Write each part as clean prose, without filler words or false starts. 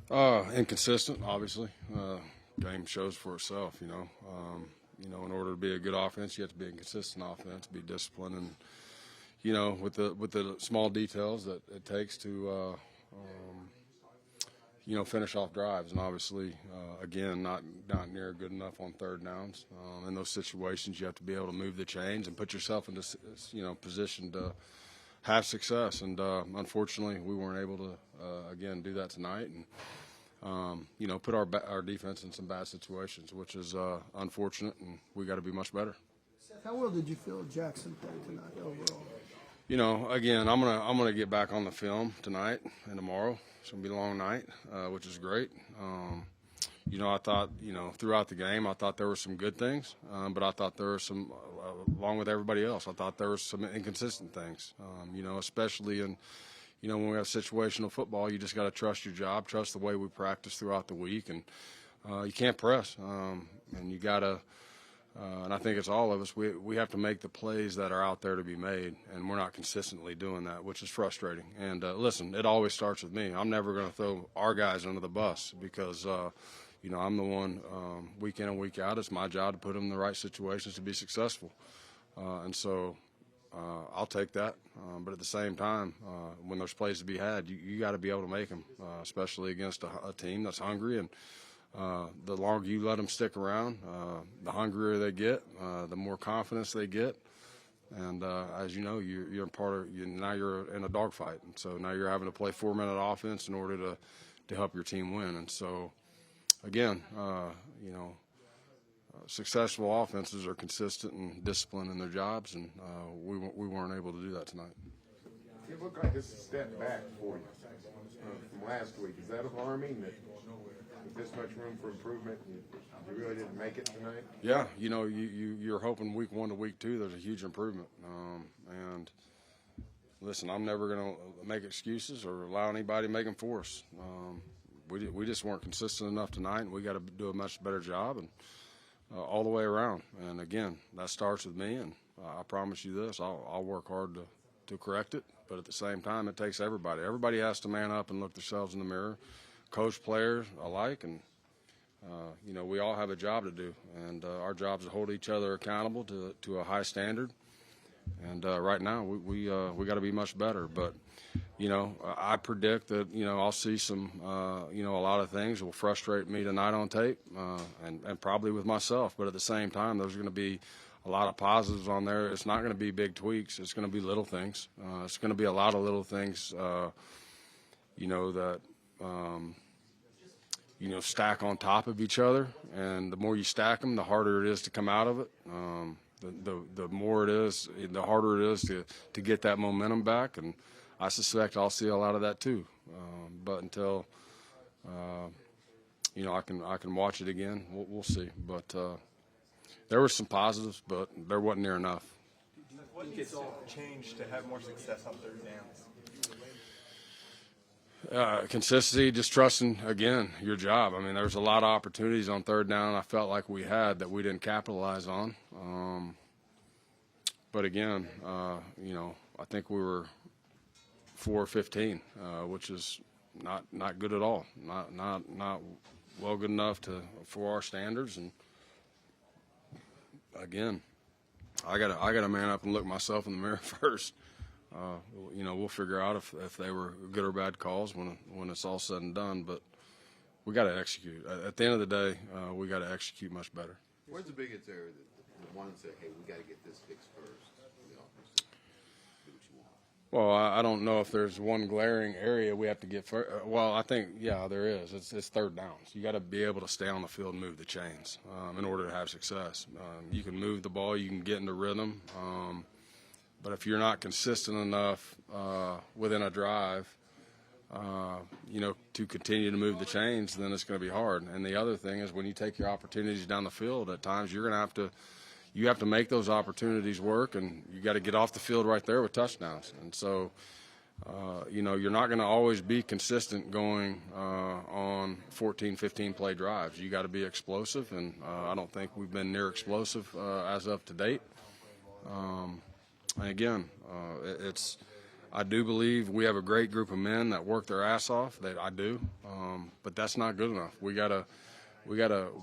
Inconsistent, obviously. Game shows for itself, in order to be a good offense, you have to be a consistent offense, be disciplined, and with the small details that it takes to finish off drives. And obviously, again, not near good enough on third downs. In those situations, you have to be able to move the chains and put yourself into position to have success. And unfortunately, we weren't able to again do that tonight. And put our defense in some bad situations, which is unfortunate, and we got to be much better. Seth, how well did you feel Jackson played tonight overall? Again, I'm gonna get back on the film tonight and tomorrow. It's gonna be a long night, which is great. I thought, throughout the game, I thought there were some good things, but I thought there were some, along with everybody else, I thought there were some inconsistent things. Especially in when we have situational football, you just got to trust your job, trust the way we practice throughout the week, and you can't press. And you got to, and I think it's all of us, we have to make the plays that are out there to be made, and we're not consistently doing that, which is frustrating. And listen, it always starts with me. I'm never going to throw our guys under the bus because, I'm the one week in and week out. It's my job to put them in the right situations to be successful. And so I'll take that. But at the same time, when there's plays to be had, you got to be able to make them, especially against a team that's hungry. And the longer you let them stick around, the hungrier they get, the more confidence they get. And as you know, you're now you're in a dogfight. And so now you're having to play 4-minute offense in order to help your team win. And so, again, successful offenses are consistent and disciplined in their jobs, and we weren't able to do that tonight. It looked like it's a step back for you from last week. Is that alarming that with this much room for improvement, you really didn't make it tonight? Yeah, you're hoping week 1 to week 2 there's a huge improvement. And listen, I'm never going to make excuses or allow anybody to make them for us. We just weren't consistent enough tonight, and we got to do a much better job. And all the way around. And again, that starts with me, and I promise you this, I'll work hard to correct it, but at the same time, it takes everybody. Everybody has to man up and look themselves in the mirror, coach, players alike, and we all have a job to do, and our job is to hold each other accountable to a high standard. And right now, we got to be much better. But I predict that I'll see some a lot of things will frustrate me tonight on tape, and probably with myself. But at the same time, there's going to be a lot of positives on there. It's not going to be big tweaks. It's going to be little things. It's going to be a lot of little things. That stack on top of each other, and the more you stack them, the harder it is to come out of it. The more it is, the harder it is to get that momentum back, and I suspect I'll see a lot of that too. But until I can watch it again, we'll see. But there were some positives, but there wasn't near enough. What needs to change to have more success on third downs? Consistency, just trusting, again, your job. I mean, there's a lot of opportunities on third down I felt like we had that we didn't capitalize on. But again, I think we were 4-15, which is not good at all. Not well good enough for our standards. And again, I gotta man up and look myself in the mirror first. We'll figure out if they were good or bad calls when it's all said and done. But we got to execute. At the end of the day, we got to execute much better. Where's the biggest area that the one said, "Hey, we got to get this fixed first"? Do what you want. Well, I don't know if there's one glaring area we have to get first. Well, I think there is. It's third downs. You got to be able to stay on the field and move the chains in order to have success. You can move the ball, you can get into rhythm. But if you're not consistent enough within a drive, to continue to move the chains, then it's going to be hard. And the other thing is when you take your opportunities down the field, at times you're going to have to make those opportunities work, and you got to get off the field right there with touchdowns. And so, you're not going to always be consistent going on 14, 15 play drives. You got to be explosive, and I don't think we've been near explosive as of to date. And again, I do believe we have a great group of men that work their ass off. That I do, but that's not good enough. We gotta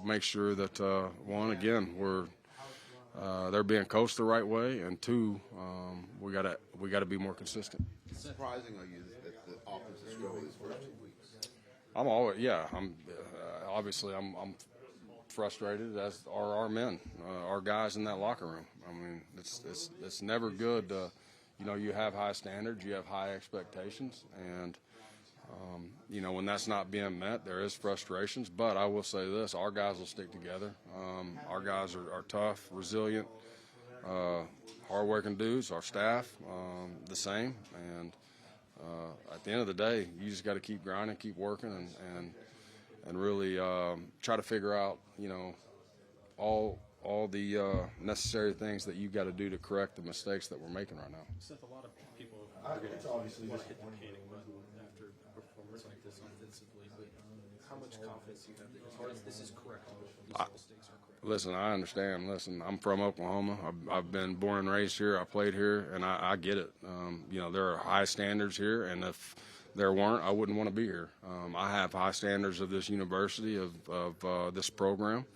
make sure that one, again, they're being coached the right way, and two, we gotta be more consistent. Surprising are you that the offense has struggled these first 2 weeks? I'm always, yeah. Obviously I'm frustrated, as are our men, our guys in that locker room. I mean, it's never good. You have high standards, you have high expectations, and when that's not being met, there is frustrations. But I will say this: our guys will stick together. Our guys are tough, resilient, hardworking dudes. Our staff, the same. And at the end of the day, you just got to keep grinding, keep working, and really try to figure out, all the necessary things that you got to do to correct the mistakes that we're making right now. Seth, a lot of people are going to obviously just hit the panic button after a performance like this offensively, but how much confidence do you have that as far as this is correct, these mistakes are correct? Listen, I understand. Listen, I'm from Oklahoma. I've been born and raised here. I played here, and I get it. There are high standards here, and if there weren't, I wouldn't want to be here. I have high standards of this university, of this program,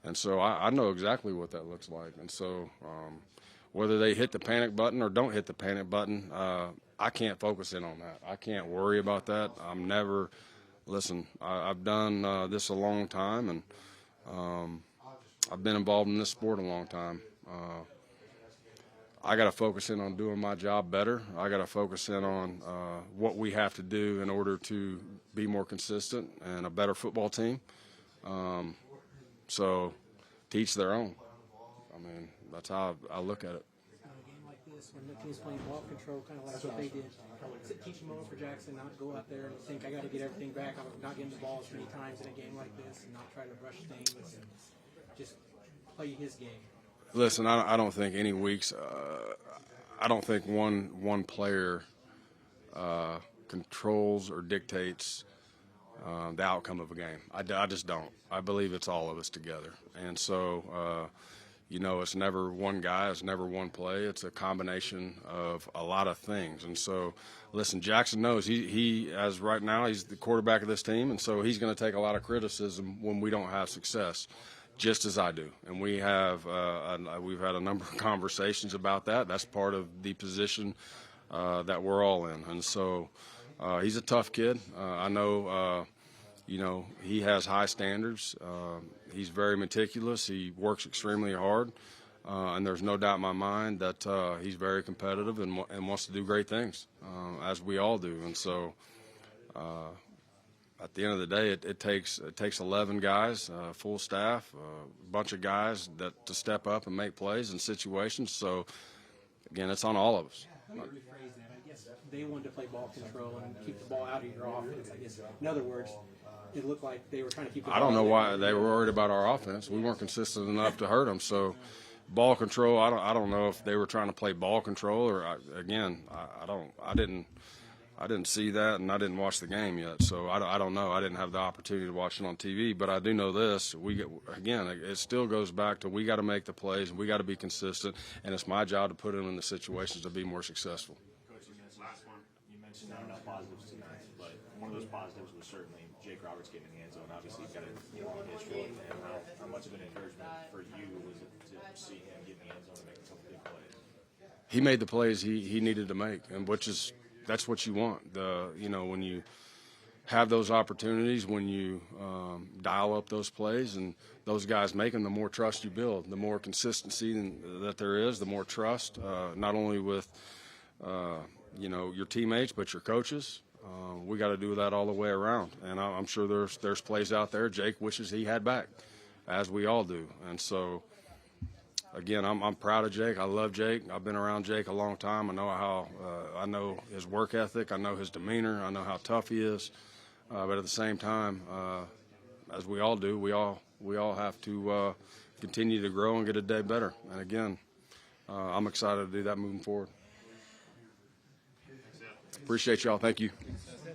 and so I know exactly what that looks like. And so whether they hit the panic button or don't hit the panic button, I can't focus in on that. I can't worry about that. I've done this a long time, and I've been involved in this sport a long time. I got to focus in on doing my job better. I got to focus in on what we have to do in order to be more consistent and a better football team. So, teach their own. I mean, that's how I look at it. A game like this, when the team's playing ball control, kind of like what they did, is it teaching moment for Jackson not to go out there and think, I got to get everything back, I'm not getting the ball as many times in a game like this, and not try to rush things, and just play his game? Listen, I don't think any weeks. I don't think one player controls or dictates the outcome of a game. I just don't. I believe it's all of us together, and so it's never one guy, it's never one play. It's a combination of a lot of things. And so, listen, Jackson knows he as right now he's the quarterback of this team, and so he's going to take a lot of criticism when we don't have success. Just as I do, and we've had a number of conversations about that. That's part of the position that we're all in, and so he's a tough kid. I know, he has high standards. He's very meticulous. He works extremely hard, and there's no doubt in my mind that he's very competitive and wants to do great things, as we all do. And so, at the end of the day, it takes 11 guys, full staff, a bunch of guys to step up and make plays in situations. So, again, it's on all of us. How do you rephrase that? I guess they wanted to play ball control and keep the ball out of your offense. I guess, in other words, it looked like they were trying to keep the ball I don't know out why of they were worried about our offense. We weren't consistent enough to hurt them. So, ball control, I don't know if they were trying to play ball control or, I didn't see that, and I didn't watch the game yet, so I don't know. I didn't have the opportunity to watch it on TV, but I do know this. It still goes back to we got to make the plays, and we got to be consistent, and it's my job to put them in the situations to be more successful. Coach, you mentioned not enough positives tonight, but one of those positives was certainly Jake Roberts getting in the end zone. Obviously, you've got a long history, and how much of an encouragement for you was it to see him get in the end zone and make a couple big plays? He made the plays he needed to make, and that's what you want. When you have those opportunities, when you dial up those plays, and those guys make them, the more trust you build, the more consistency that there is, the more trust, not only with your teammates but your coaches. We got to do that all the way around, and I'm sure there's plays out there Jake wishes he had back, as we all do. And so, again, I'm proud of Jake. I love Jake. I've been around Jake a long time. I know his work ethic. I know his demeanor. I know how tough he is. But at the same time, as we all do, we all have to continue to grow and get a day better. And again, I'm excited to do that moving forward. Appreciate y'all. Thank you.